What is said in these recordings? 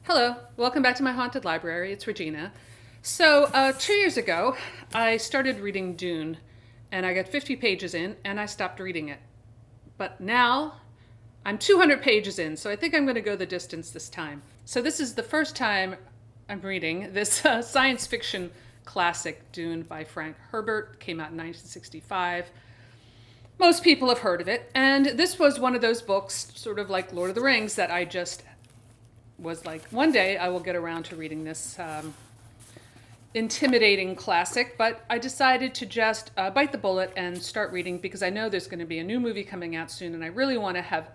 Hello, welcome back to my haunted library. It's Regina. So, 2 years ago, I started reading Dune, and I got 50 pages in, and I stopped reading it. But now, I'm 200 pages in, so I think I'm going to go the distance this time. So, this is the first time I'm reading this science fiction classic, Dune by Frank Herbert. Came out in 1965. Most people have heard of it, and this was one of those books, sort of like Lord of the Rings, that I just was like, one day I will get around to reading this intimidating classic, but I decided to just bite the bullet and start reading because I know there's going to be a new movie coming out soon, and I really want to have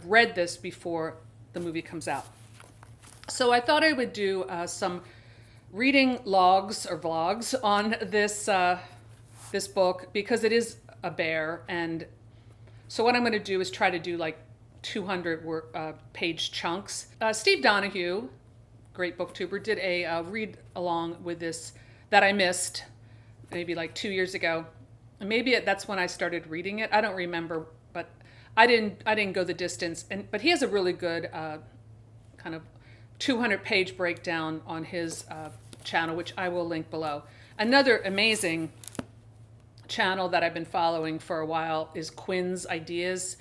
read this before the movie comes out. So I thought I would do some reading logs or vlogs on this book because it is a bear, and so what I'm going to do is try to do like 200 page chunks. Steve Donoghue, great booktuber, did a read along with this that I missed maybe like 2 years ago. And maybe that's when I started reading it. I don't remember, but I didn't go the distance. But he has a really good kind of 200 page breakdown on his channel, which I will link below. Another amazing channel that I've been following for a while is Quinn's Ideas.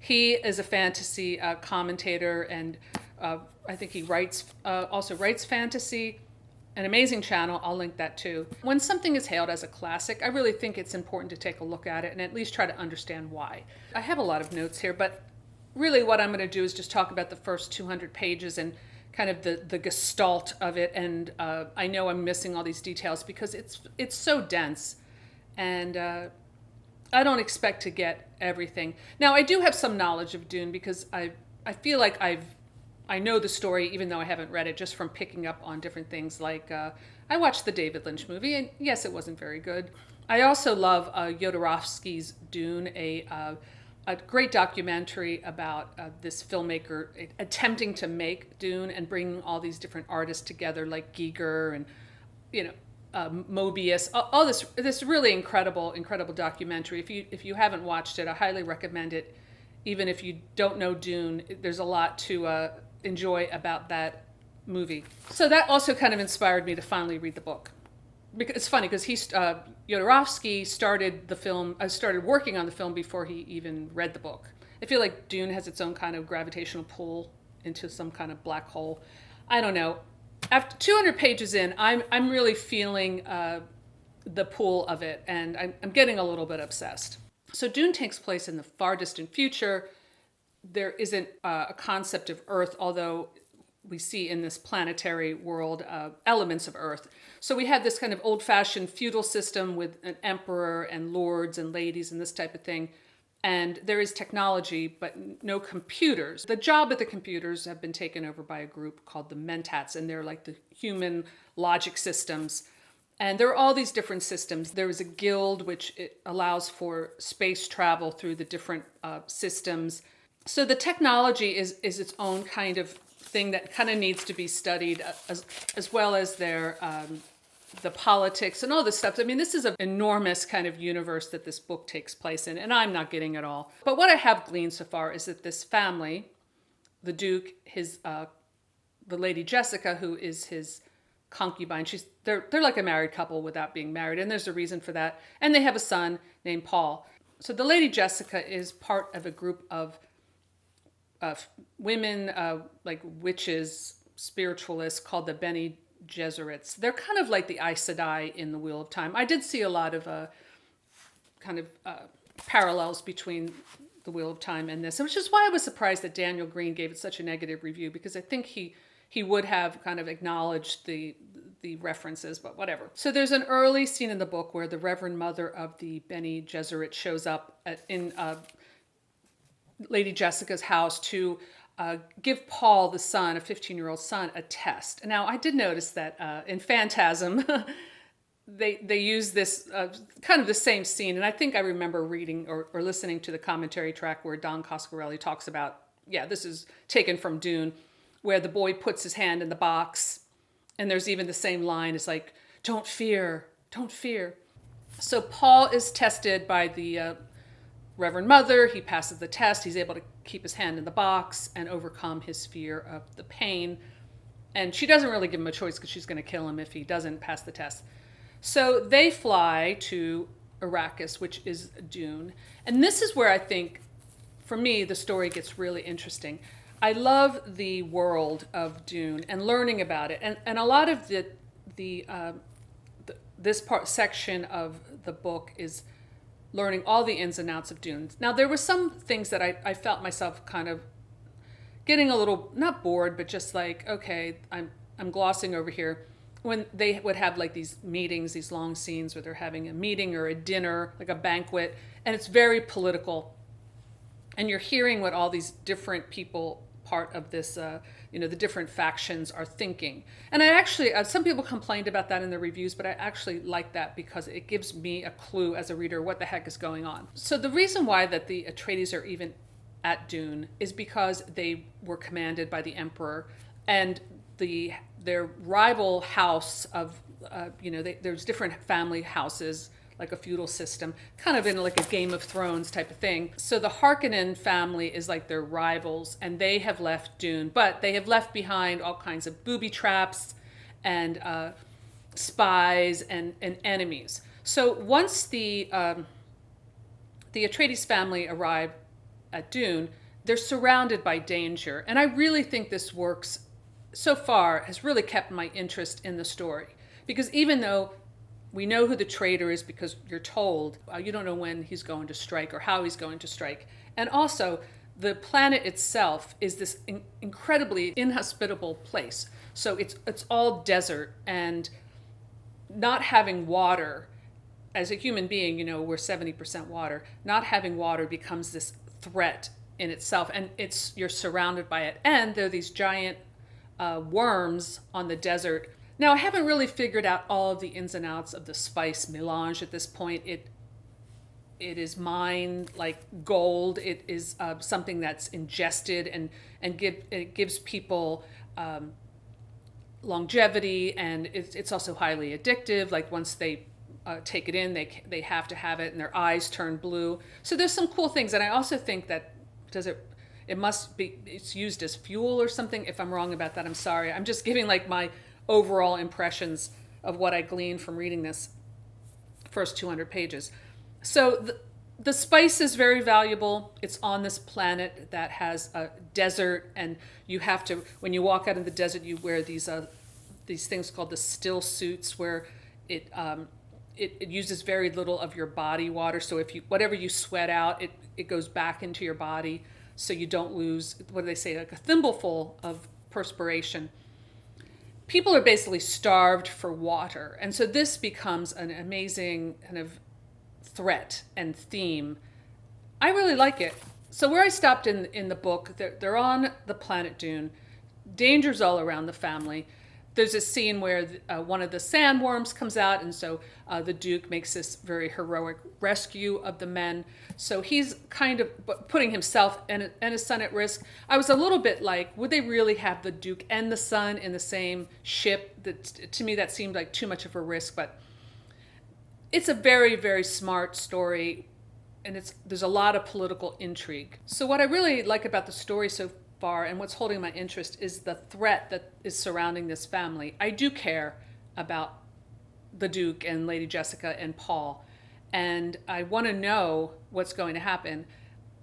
He is a fantasy commentator, and I think he also writes fantasy. An amazing channel. I'll link that too. When something is hailed as a classic, I really think it's important to take a look at it and at least try to understand why. I have a lot of notes here, but really what I'm going to do is just talk about the first 200 pages and kind of the gestalt of it. And I know I'm missing all these details because it's so dense, and I don't expect to get everything. Now, I do have some knowledge of Dune because I feel like I know the story even though I haven't read it, just from picking up on different things. Like I watched the David Lynch movie, and yes, it wasn't very good. I also love Jodorowsky's Dune, a great documentary about this filmmaker attempting to make Dune and bringing all these different artists together, like Giger and Mobius, all this really incredible documentary. If you haven't watched it, I highly recommend it. Even if you don't know Dune, there's a lot to enjoy about that movie. So that also kind of inspired me to finally read the book. Because it's funny because Jodorowsky started working on the film before he even read the book. I feel like Dune has its own kind of gravitational pull into some kind of black hole. I don't know. After 200 pages in, I'm really feeling the pull of it, and I'm getting a little bit obsessed. So Dune takes place in the far distant future. There isn't a concept of Earth, although we see in this planetary world elements of Earth. So we have this kind of old-fashioned feudal system with an emperor and lords and ladies and this type of thing. And there is technology, but no computers. The job of the computers have been taken over by a group called the Mentats, and they're like the human logic systems. And there are all these different systems. There is a guild which it allows for space travel through the different systems. So the technology is its own kind of thing that kind of needs to be studied, as well as the politics and all this stuff. I mean, this is an enormous kind of universe that this book takes place in, and I'm not getting it all. But what I have gleaned so far is that this family, the Duke, the Lady Jessica, who is his concubine, they're like a married couple without being married, and there's a reason for that. And they have a son named Paul. So the Lady Jessica is part of a group of women, like witches, spiritualists, called the Bene Gesserits. They're kind of like the Aes Sedai in the Wheel of Time. I did see a lot of parallels between the Wheel of Time and this, which is why I was surprised that Daniel Greene gave it such a negative review, because I think he would have kind of acknowledged the references, but whatever. So there's an early scene in the book where the Reverend Mother of the Bene Gesserit shows up in Lady Jessica's house to give Paul, the son, a 15-year-old son, a test. Now, I did notice that in Phantasm, they use this kind of the same scene, and I think I remember reading or listening to the commentary track where Don Coscarelli talks about, this is taken from Dune, where the boy puts his hand in the box, and there's even the same line. It's like, don't fear, don't fear. So Paul is tested by the Reverend Mother. He passes the test. He's able to keep his hand in the box and overcome his fear of the pain. And she doesn't really give him a choice because she's going to kill him if he doesn't pass the test. So they fly to Arrakis, which is Dune. And this is where I think, for me, the story gets really interesting. I love the world of Dune and learning about it. And a lot of this section of the book is learning all the ins and outs of Dune. Now, there were some things that I felt myself kind of getting a little, not bored, but just like, okay, I'm glossing over here. When they would have like these meetings, these long scenes where they're having a meeting or a dinner, like a banquet, and it's very political. And you're hearing what all these different people, part of this, the different factions are thinking. And I actually, some people complained about that in the reviews, but I actually like that because it gives me a clue as a reader what the heck is going on. So the reason why that the Atreides are even at Dune is because they were commanded by the Emperor, and their rival house of, there's different family houses, like a feudal system, kind of in like a Game of Thrones type of thing. So the Harkonnen family is like their rivals, and they have left Dune, but they have left behind all kinds of booby traps and spies and enemies. So once the Atreides family arrive at Dune, they're surrounded by danger. And I really think this works, so far, has really kept my interest in the story. Because even though we know who the traitor is because you're told, you don't know when he's going to strike or how he's going to strike. And also, the planet itself is this incredibly inhospitable place. So it's all desert, and not having water, as a human being, we're 70% water, not having water becomes this threat in itself, and you're surrounded by it. And there are these giant worms on the desert. Now, I haven't really figured out all of the ins and outs of the spice melange at this point. It is mined like gold. It is something that's ingested and it gives people longevity, and it's also highly addictive. Like once they take it in, they have to have it, and their eyes turn blue. So there's some cool things, and I also think that it's used as fuel or something. If I'm wrong about that, I'm sorry. I'm just giving like my overall impressions of what I gleaned from reading this first 200 pages. So the spice is very valuable. It's on this planet that has a desert, and you have to, when you walk out in the desert, you wear these things called the still suits, where it uses very little of your body water. So whatever you sweat out, it goes back into your body, so you don't lose, what do they say, like a thimbleful of perspiration. People are basically starved for water. And so this becomes an amazing kind of threat and theme. I really like it. So where I stopped in the book, they're on the planet Dune. Danger's all around the family. There's a scene where one of the sandworms comes out, and so the Duke makes this very heroic rescue of the men. So he's kind of putting himself and his son at risk. I was a little bit like, would they really have the Duke and the son in the same ship? To me, that seemed like too much of a risk, but it's a very, very smart story, and there's a lot of political intrigue. So what I really like about the story so far, and what's holding my interest, is the threat that is surrounding this family. I do care about the Duke and Lady Jessica and Paul, and I want to know what's going to happen.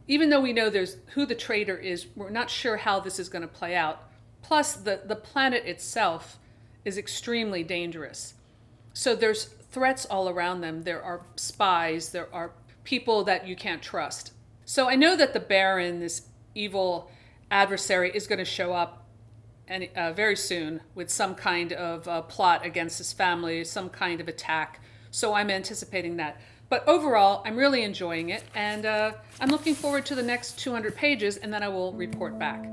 Even though we know there's who the traitor is, we're not sure how this is going to play out. Plus, the planet itself is extremely dangerous. So there's threats all around them. There are spies, there are people that you can't trust. So I know that the Baron, this evil adversary, is going to show up very soon with some kind of plot against his family, some kind of attack. So I'm anticipating that. But overall, I'm really enjoying it, and I'm looking forward to the next 200 pages, and then I will report back.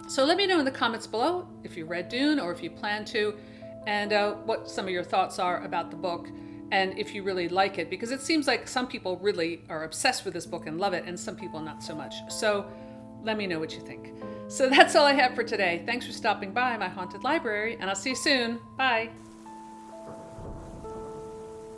So let me know in the comments below if you read Dune or if you plan to, and what some of your thoughts are about the book, and if you really like it, because it seems like some people really are obsessed with this book and love it, and some people not so much. So let me know what you think. So that's all I have for today. Thanks for stopping by my haunted library, and I'll see you soon. Bye.